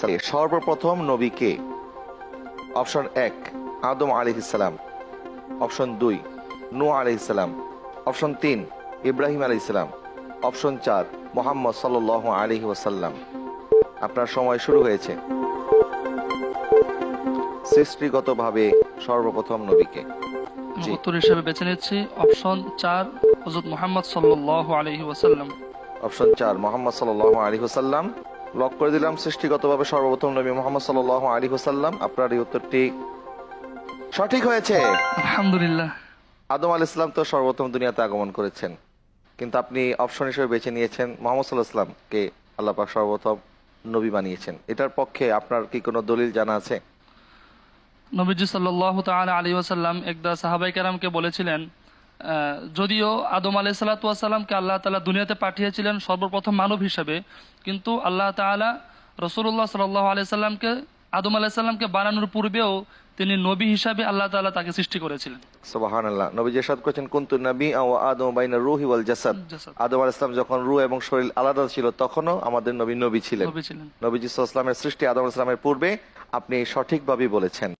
সর্বপ্রথম নবী কে? অপশন 1 আদম আলাইহিস সালাম, অপশন 2 নূহ আলাইহিস সালাম, অপশন 3 ইব্রাহিম আলাইহিস সালাম, অপশন 4 মুহাম্মদ সাল্লাল্লাহু আলাইহি ওয়াসাল্লাম। আপনার সময় শুরু হয়েছে। সৃষ্টিগতভাবে সর্বপ্রথম নবীকে? জি, উত্তর হিসেবে বেছে নিচ্ছি অপশন 4 হযরত মুহাম্মদ সাল্লাল্লাহু আলাইহি ওয়াসাল্লাম। অপশন 4 মুহাম্মদ সাল্লাল্লাহু আলাইহি ওয়াসাল্লাম লক করে দিলাম। সৃষ্টিগতভাবে সর্বপ্রথম নবী মুহাম্মদ সাল্লাল্লাহু আলাইহি ওয়াসাল্লাম। আপনার এই উত্তরটি সঠিক হয়েছে। আলহামদুলিল্লাহ। আদম আলাইহিস সালাম তো সর্বপ্রথম দুনিয়াতে আগমন করেছেন, কিন্তু আপনি অপশন হিসেবে বেছে নিয়েছেন মুহাম্মদ সাল্লাল্লাহু আলাইহি ওয়াসাল্লামকে আল্লাহ পাক সর্বপ্রথম নবী বানিয়েছেন। এটার পক্ষে আপনার কি কোনো দলিল জানা আছে? নবীজি সাল্লাল্লাহু তাআলা আলাইহি ওয়াসাল্লাম একদা সাহাবায়ে কেরামকে বলেছিলেন, যদিও আদম আলাইহিস সালাতু ওয়াস সালামকে আল্লাহ তাআলা দুনিয়াতে পাঠিয়েছিলেন সর্বপ্রথম মানব হিসেবে, কিন্তু আল্লাহ তাআলা রাসূলুল্লাহ সাল্লাল্লাহু আলাইহি সাল্লামকে আদম আলাইহিস সালামকে বানানোর পূর্বেও তিনি নবী হিসাবে আল্লাহ তাআলা তাকে সৃষ্টি করেছিলেন। সুবহানাল্লাহ। নবীজি ইরশাদ করেছেন কুনতু নাবিয়্যান ওয়া আদম বাইনা রূহি ওয়াল জাসাদ। আদম আলাইহিস সালাম যখন রূহ এবং শরীর আলাদা ছিল তখনও আমাদের নবী ছিলেন। নবীজি সাল্লাল্লাহু আলাইহি ওয়াসাল্লামের সৃষ্টি আদম আলাইহিস সালামের পূর্বে। আপনি সঠিকভাবেই বলেছেন।